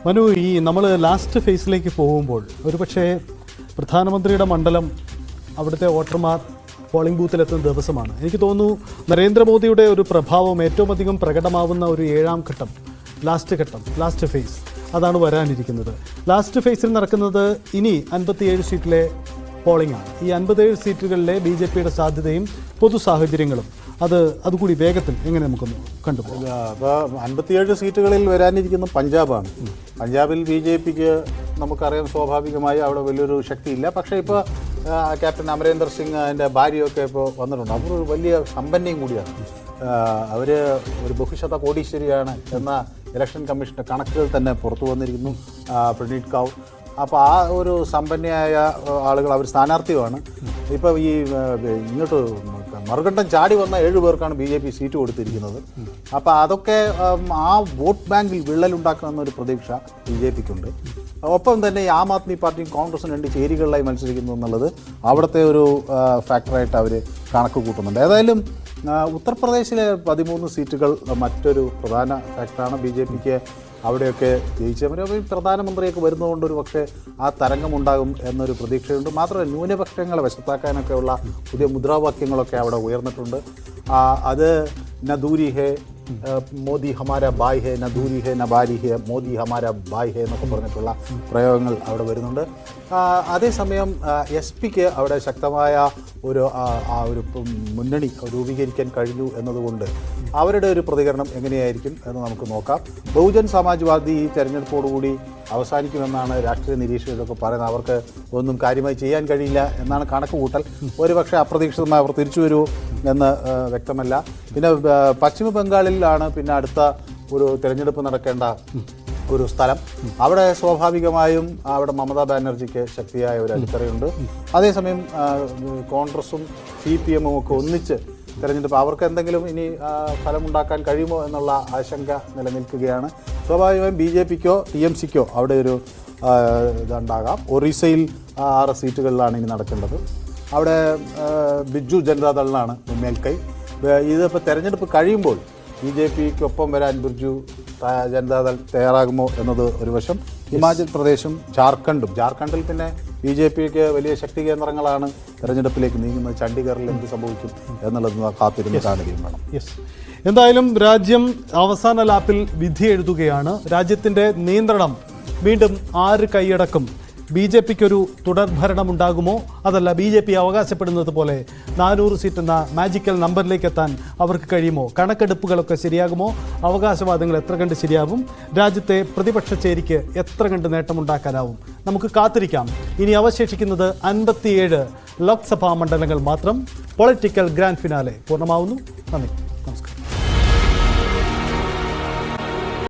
മനു, നമ്മൾ ലാസ്റ്റ് ഫേസിലേക്ക് പോകുമ്പോൾ ഒരുപക്ഷെ പ്രധാനമന്ത്രിയുടെ മണ്ഡലം അവിടുത്തെ വോട്ടർമാർ പോളിംഗ് ബൂത്തിലെത്തുന്ന ദിവസമാണ്. എനിക്ക് തോന്നുന്നു നരേന്ദ്രമോദിയുടെ ഒരു പ്രഭാവം ഏറ്റവും അധികം പ്രകടമാവുന്ന ഒരു 7ാം ഘട്ടം, ലാസ്റ്റ് ഫേസ് അതാണ് വരാനിരിക്കുന്നത്. ലാസ്റ്റ് ഫേസിൽ നടക്കുന്നത് ഇനി 57 സീറ്റിലെ പോളിംഗ് ആണ്. ഈ 57 സീറ്റുകളിലെ BJPയുടെ സാധ്യതയും പൊതു സാഹചര്യങ്ങളും അതുകൂടി വേഗത്തിൽ എങ്ങനെ നമുക്കൊന്ന് കണ്ടുപോകും. അപ്പോൾ 57 സീറ്റുകളിൽ വരാനിരിക്കുന്ന പഞ്ചാബാണ്. പഞ്ചാബിൽ BJPക്ക് നമുക്കറിയാം സ്വാഭാവികമായി അവിടെ വലിയൊരു ശക്തിയില്ല. പക്ഷേ ഇപ്പോൾ ക്യാപ്റ്റൻ അമരേന്ദർ സിംഗ് അതിൻ്റെ ഭാര്യയൊക്കെ ഇപ്പോൾ വന്നിട്ടുണ്ട്. അവർ ഒരു വലിയ സമ്പന്നയും കൂടിയാണ്. അവർ ഒരു ബഹുശത കോടീശ്വരിയാണ് എന്ന ഇലക്ഷൻ കമ്മീഷൻ്റെ കണക്കുകൾ തന്നെ പുറത്തു വന്നിരിക്കുന്നു. പ്രണീത് കൗർ. അപ്പോൾ ആ ഒരു സമ്പന്നയായ ആളുകൾ അവർ സ്ഥാനാർത്ഥിയുമാണ്. ഇപ്പോൾ ഈ ഇങ്ങോട്ട് മറുകണ്ഠം ചാടി വന്ന 7 പേർക്കാണ് BJP സീറ്റ് കൊടുത്തിരിക്കുന്നത്. അപ്പോൾ അതൊക്കെ ആ വോട്ട് ബാങ്കിൽ വിള്ളലുണ്ടാക്കുമെന്നൊരു പ്രതീക്ഷ BJPക്കുണ്ട്. ഒപ്പം തന്നെ ഈ ആം ആദ്മി പാർട്ടിയും കോൺഗ്രസും 2 ചേരികളിലായി മത്സരിക്കുന്നു എന്നുള്ളത് അവിടുത്തെ ഒരു ഫാക്ടറായിട്ട് അവർ കണക്ക് കൂട്ടുന്നുണ്ട്. ഏതായാലും ഉത്തർപ്രദേശിലെ 13 സീറ്റുകൾ മറ്റൊരു പ്രധാന ഫാക്ടറാണ്. BJPക്ക് അവിടെയൊക്കെ ജയിച്ചവർ പ്രധാനമന്ത്രിയൊക്കെ വരുന്നതുകൊണ്ട് ഒരു പക്ഷേ ആ തരംഗമുണ്ടാകും എന്നൊരു പ്രതീക്ഷയുണ്ട്. മാത്രമല്ല ന്യൂനപക്ഷങ്ങളെ വശത്താക്കാനൊക്കെയുള്ള പുതിയ മുദ്രാവാക്യങ്ങളൊക്കെ അവിടെ ഉയർന്നിട്ടുണ്ട്. അത് നദൂരി ഹേ മോദി ഹമാര ബായ് ഹേ, നദൂരി ഹേ നബാരി ഹേ, മോദി ഹമാര ബായ് ഹേ എന്നൊക്കെ പറഞ്ഞിട്ടുള്ള പ്രയോഗങ്ങൾ അവിടെ വരുന്നുണ്ട്. അതേസമയം SP-ക്ക് അവിടെ ശക്തമായ ഒരു മുന്നണി രൂപീകരിക്കാൻ കഴിഞ്ഞു എന്നതുകൊണ്ട് അവരുടെ ഒരു പ്രതികരണം എങ്ങനെയായിരിക്കും എന്ന് നമുക്ക് നോക്കാം. ബഹുജൻ സമാജ്വാദി ഈ തെരഞ്ഞെടുപ്പോടുകൂടി അവസാനിക്കുമെന്നാണ് രാഷ്ട്രീയ നിരീക്ഷകരൊക്കെ പറയുന്നത്. അവർക്ക് ഒന്നും കാര്യമായി ചെയ്യാൻ കഴിയില്ല എന്നാണ് കണക്ക് കൂട്ടൽ. ഒരുപക്ഷെ അപ്രതീക്ഷിതമായി അവർ തിരിച്ചു വരൂ എന്ന് വ്യക്തമല്ല. പിന്നെ പശ്ചിമ ബംഗാളിലാണ് പിന്നെ അടുത്ത ഒരു തിരഞ്ഞെടുപ്പ് നടക്കേണ്ട ഒരു സ്ഥലം. അവിടെ സ്വാഭാവികമായും അവിടെ മമതാ ബാനർജിക്ക് ശക്തിയായ ഒരു അടിത്തറയുണ്ട്. അതേസമയം കോൺഗ്രസും CPM-ഉം ഒക്കെ ഒന്നിച്ച് തിരഞ്ഞെടുപ്പ് അവർക്ക് എന്തെങ്കിലും ഇനി ഫലമുണ്ടാക്കാൻ കഴിയുമോ എന്നുള്ള ആശങ്ക നിലനിൽക്കുകയാണ്. സ്വാഭാവികമായും BJP-ക്കോ TMC-ക്കോ അവിടെ ഒരു ഇതുണ്ടാകാം. ഒറീസയിൽ 6 സീറ്റുകളിലാണ് ഇനി നടക്കേണ്ടത്. അവിടെ ബിജു ജനതാദളിനാണ് മേൽക്കൈ. ഇതിപ്പോൾ തെരഞ്ഞെടുപ്പ് കഴിയുമ്പോൾ BJP-ക്കൊപ്പം വരാൻ ബിർജു ജനതാദൾ തയ്യാറാകുമോ എന്നത് ഒരു വശം. ഹിമാചൽ പ്രദേശും ജാർഖണ്ഡിൽ പിന്നെ BJP-ക്ക് വലിയ ശക്തി കേന്ദ്രങ്ങളാണ് തെരഞ്ഞെടുപ്പിലേക്ക് നീങ്ങുന്നത്. ചണ്ഡീഗറിൽ എന്ത് സംഭവിക്കും എന്നുള്ളത് കാത്തിരുന്ന് കാണുകയും വേണം. എന്തായാലും രാജ്യം അവസാന ലാപ്പിൽ വിധി എഴുതുകയാണ്. രാജ്യത്തിൻ്റെ നിയന്ത്രണം വീണ്ടും ആര് കൈയടക്കും? BJP-ക്കൊരു തുടർഭരണമുണ്ടാകുമോ? അതല്ല BJP അവകാശപ്പെടുന്നത് പോലെ 400 സീറ്റ് എന്ന മാജിക്കൽ നമ്പറിലേക്ക് എത്താൻ അവർക്ക് കഴിയുമോ? കണക്കെടുപ്പുകളൊക്കെ ശരിയാകുമോ? അവകാശവാദങ്ങൾ എത്ര കണ്ട് ശരിയാവും? രാജ്യത്തെ പ്രതിപക്ഷ ചേരിക്ക് എത്ര കണ്ട് നേട്ടമുണ്ടാക്കാനാവും? നമുക്ക് കാത്തിരിക്കാം. ഇനി അവശേഷിക്കുന്നത് 57 ലോക്സഭാ മണ്ഡലങ്ങൾ മാത്രം. പൊളിറ്റിക്കൽ ഗ്രാൻഡ് ഫിനാലെ പൂർണ്ണമാവുന്നു. നന്ദി, നമസ്കാരം.